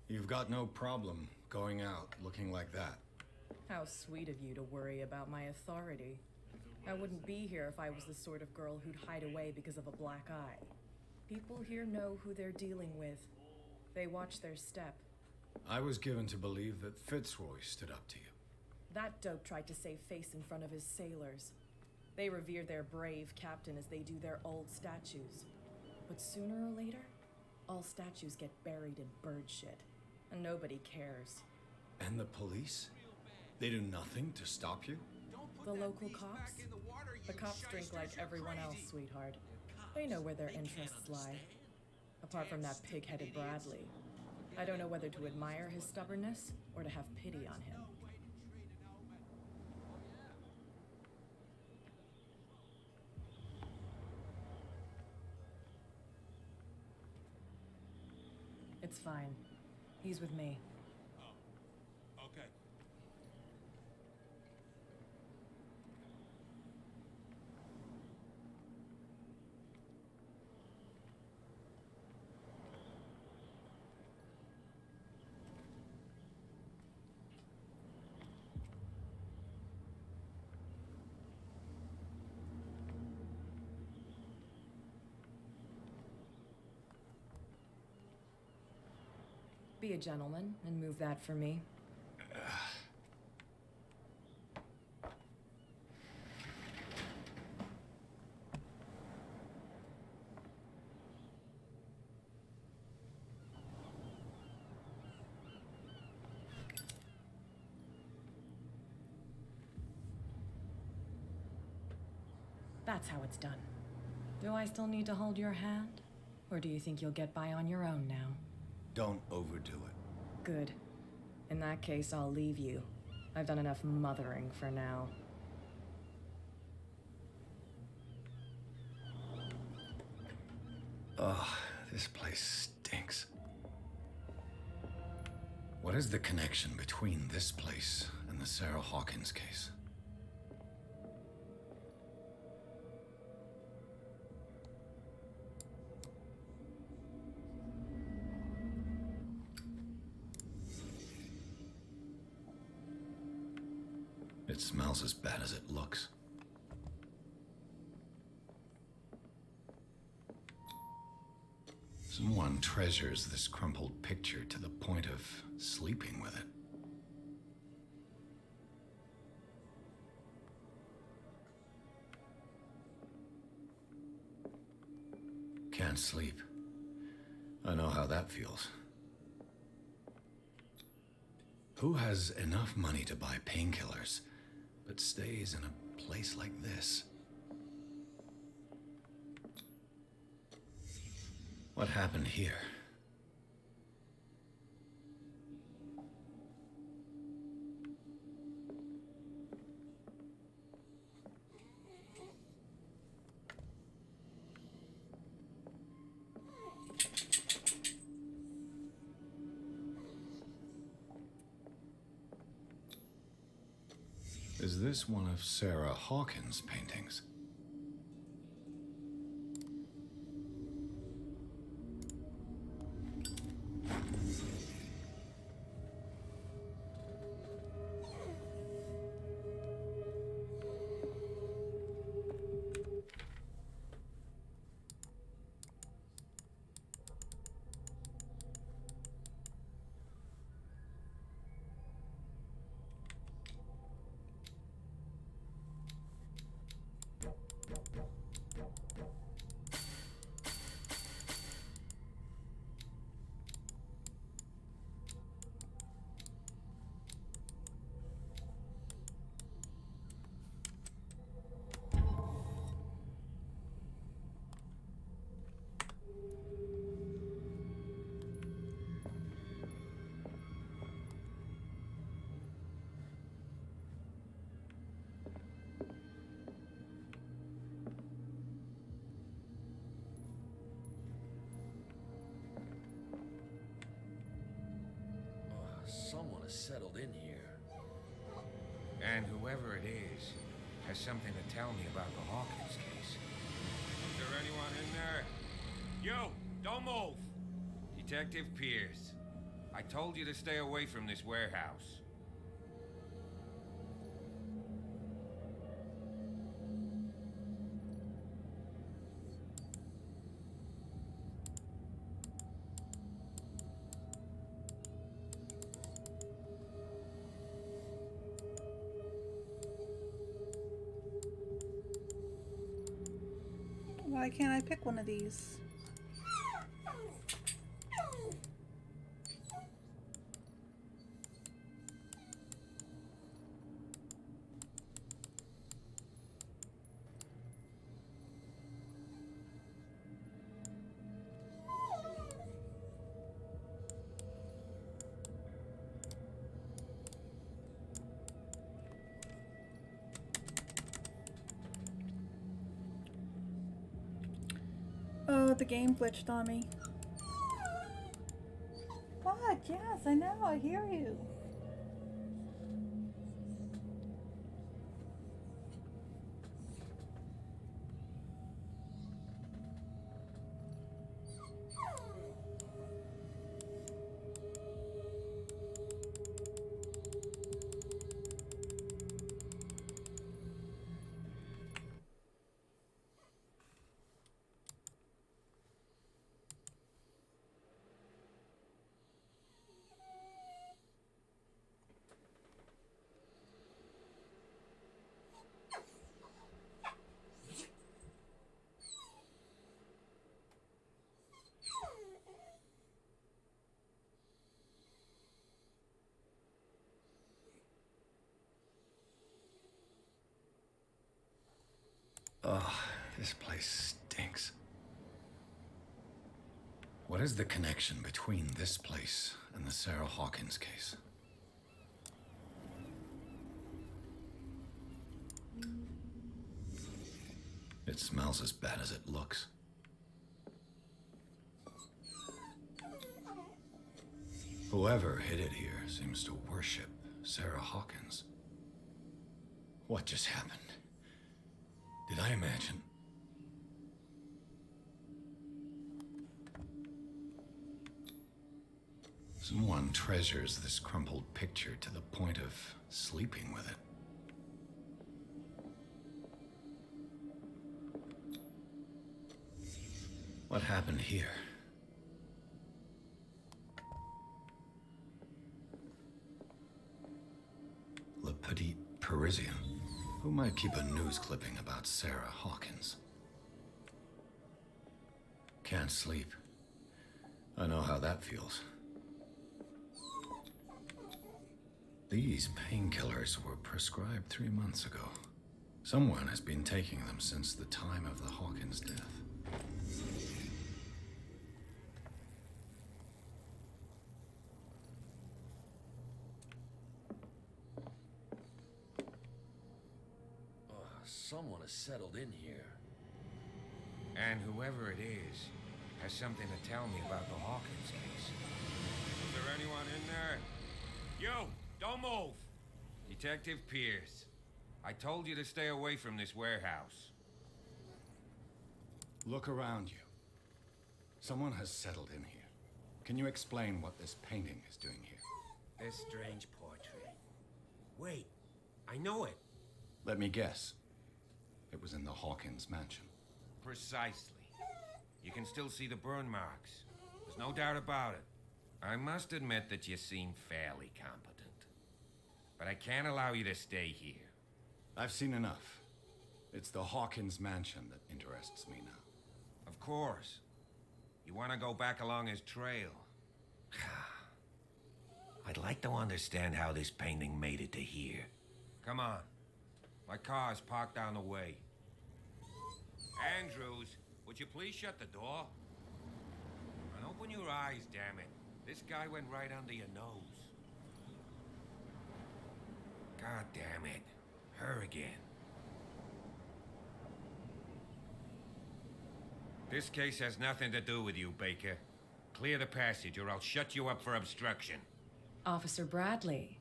You've got no problem going out looking like that. How sweet of you to worry about my authority. I wouldn't be here if I was the sort of girl who'd hide away because of a black eye. People here know who they're dealing with. They watch their step. I was given to believe that Fitzroy stood up to you. That dope tried to save face in front of his sailors. They revere their brave captain as they do their old statues. But sooner or later, all statues get buried in bird shit, and nobody cares. And the police? They do nothing to stop you? The local cops? The cops drink like everyone else, sweetheart. They know where their interests lie. Apart from that pig-headed Bradley. I don't know whether to admire his stubbornness or to have pity on him. It's fine. He's with me. Oh, okay. Be a gentleman and move that for me. That's how it's done. Do I still need to hold your hand? Or do you think you'll get by on your own now? Don't overdo it. Good. In that case, I'll leave you. I've done enough mothering for now. Ugh, this place stinks. What is the connection between this place and the Sarah Hawkins case? It smells as bad as it looks. Someone treasures this crumpled picture to the point of sleeping with it. Can't sleep. I know how that feels. Who has enough money to buy painkillers, but stays in a place like this? What happened here? Is this one of Sarah Hawkins' paintings? settled in here. And whoever it is has something to tell me about the Hawkins case. Is there anyone in there? You! Don't move! Detective Pierce. I told you to stay away from this warehouse. Why can't I pick one of these? Oh, the game glitched on me. What? Yes, I know. I hear you. Ugh, this place stinks. What is the connection between this place and the Sarah Hawkins case? It smells as bad as it looks. Whoever hid it here seems to worship Sarah Hawkins. What just happened? Did I imagine? Someone treasures this crumpled picture to the point of sleeping with it. What happened here? Le Petit Parisien. Who might keep a news clipping about Sarah Hawkins? Can't sleep. I know how that feels. These painkillers were prescribed 3 months ago. Someone has been taking them since the time of the Hawkins death. Someone has settled in here. And whoever it is has something to tell me about the Hawkins case. Is there anyone in there? You! Don't move! Detective Pierce. I told you to stay away from this warehouse. Look around you. Someone has settled in here. Can you explain what this painting is doing here? This strange portrait. Wait, I know it. Let me guess. It was in the Hawkins mansion. Precisely. You can still see the burn marks. There's no doubt about it. I must admit that you seem fairly competent. But I can't allow you to stay here. I've seen enough. It's the Hawkins mansion that interests me now. Of course. You want to go back along his trail. I'd like to understand how this painting made it to here. Come on. My car's parked down the way. Andrews, would you please shut the door? And open your eyes, damn it. This guy went right under your nose. God damn it. Her again. This case has nothing to do with you, Baker. Clear the passage or I'll shut you up for obstruction. Officer Bradley,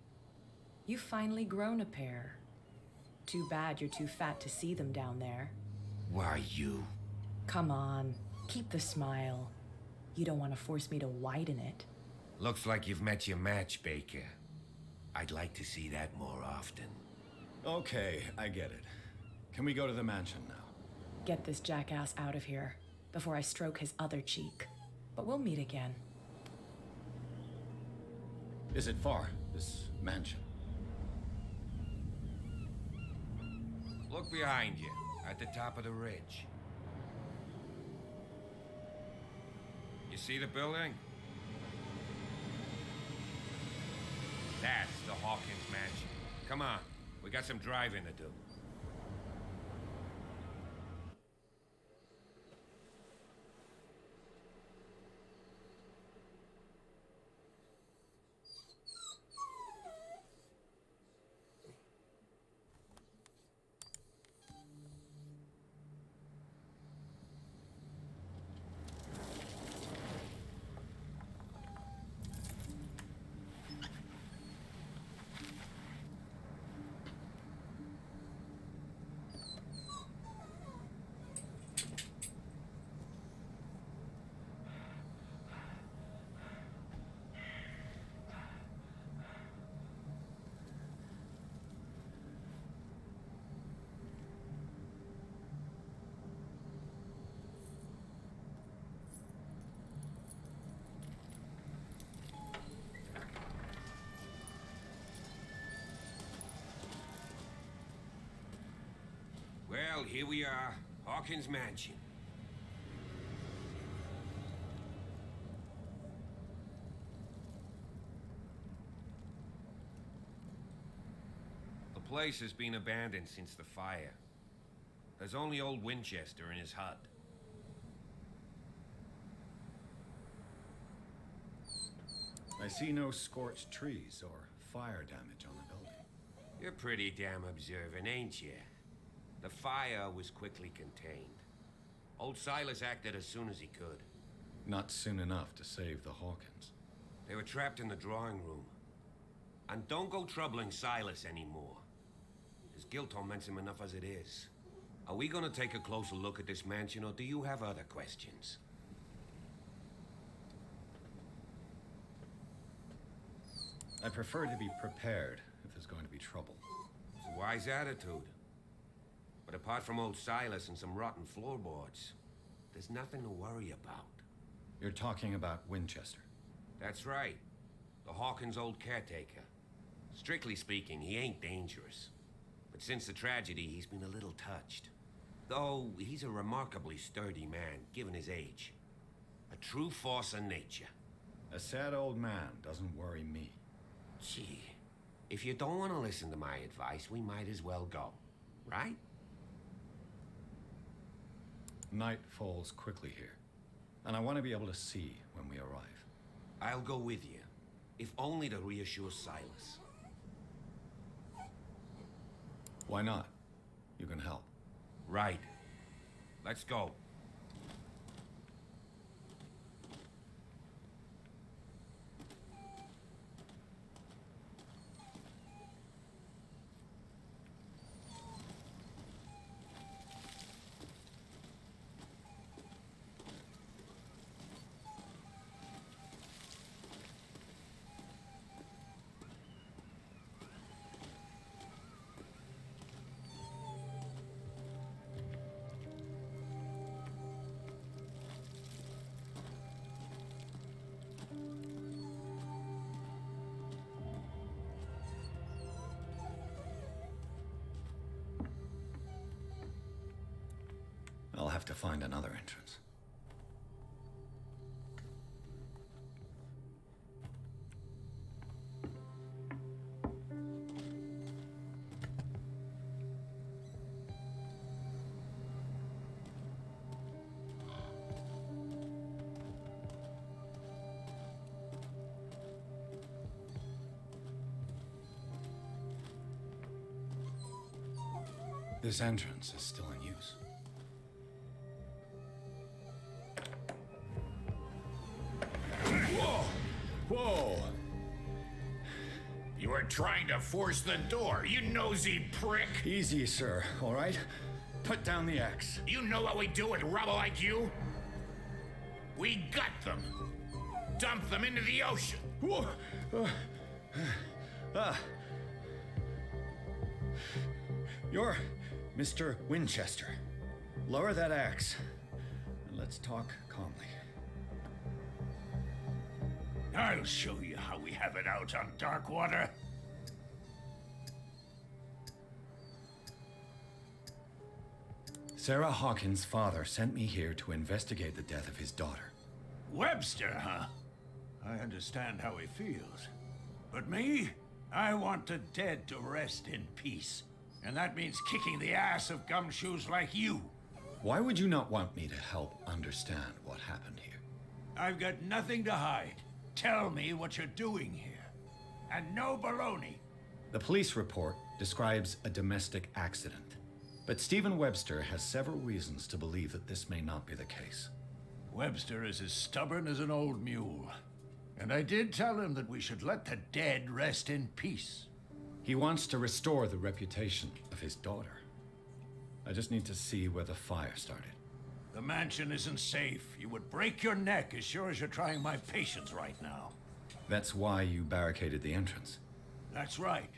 You've finally grown a pair. Too bad you're too fat to see them down there. Why, you? Come on, keep the smile. You don't want to force me to widen it. Looks like you've met your match, Baker. I'd like to see that more often. Okay, I get it. Can we go to the mansion now? Get this jackass out of here before I stroke his other cheek. But we'll meet again. Is it far, this mansion? Look behind you, at the top of the ridge. You see the building? That's the Hawkins mansion. Come on, we got some driving to do. Well, here we are, Hawkins Mansion. The place has been abandoned since the fire. There's only old Winchester in his hut. I see no scorched trees or fire damage on the building. You're pretty damn observant, ain't you? The fire was quickly contained. Old Silas acted as soon as he could. Not soon enough to save the Hawkins. They were trapped in the drawing room. And don't go troubling Silas anymore. His guilt torments him enough as it is. Are we gonna take a closer look at this mansion, or do you have other questions? I prefer to be prepared if there's going to be trouble. It's a wise attitude. But apart from old Silas and some rotten floorboards, there's nothing to worry about. You're talking about Winchester? That's right. The Hawkins' old caretaker. Strictly speaking, he ain't dangerous. But since the tragedy, he's been a little touched. Though he's a remarkably sturdy man, given his age. A true force of nature. A sad old man doesn't worry me. Gee, if you don't want to listen to my advice, we might as well go. Right? Night falls quickly here, and I want to be able to see when we arrive. I'll go with you, if only to reassure Silas. Why not? You can help. Right. Let's go. I'll have to find another entrance. This entrance is still in use. Whoa! Whoa! You were trying to force the door, you nosy prick! Easy, sir, all right? Put down the axe. You know what we do with rubble like you? We gut them. Dump them into the ocean. Whoa. You're Mr. Winchester. Lower that axe, and let's talk calmly. I'll show you how we have it out on Darkwater. Sarah Hawkins' father sent me here to investigate the death of his daughter. Webster, huh? I understand how he feels. But me? I want the dead to rest in peace. And that means kicking the ass of gumshoes like you. Why would you not want me to help understand what happened here? I've got nothing to hide. Tell me what you're doing here. And no baloney. The police report describes a domestic accident. But Stephen Webster has several reasons to believe that this may not be the case. Webster is as stubborn as an old mule. And I did tell him that we should let the dead rest in peace. He wants to restore the reputation of his daughter. I just need to see where the fire started. The mansion isn't safe. You would break your neck as sure as you're trying my patience right now. That's why you barricaded the entrance. That's right.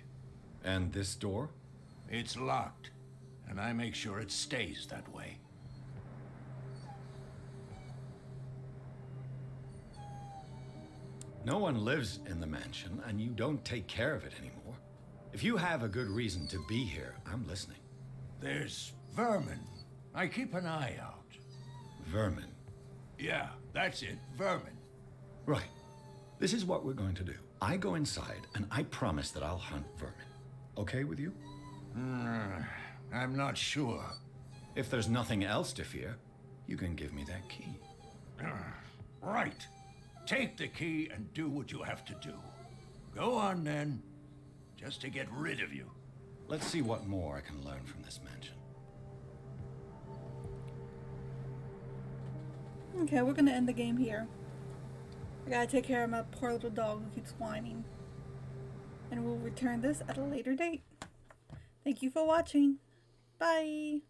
And this door? It's locked. And I make sure it stays that way. No one lives in the mansion, and you don't take care of it anymore. If you have a good reason to be here, I'm listening. There's vermin. I keep an eye out. Vermin? Yeah, that's it. Vermin. Right. This is what we're going to do. I go inside, and I promise that I'll hunt vermin. Okay with you? I'm not sure. If there's nothing else to fear, you can give me that key. Right. Take the key and do what you have to do. Go on, then. Just to get rid of you. Let's see what more I can learn from this mansion. Okay, we're gonna end the game here. I gotta take care of my poor little dog who keeps whining. And we'll return this at a later date. Thank you for watching. Bye!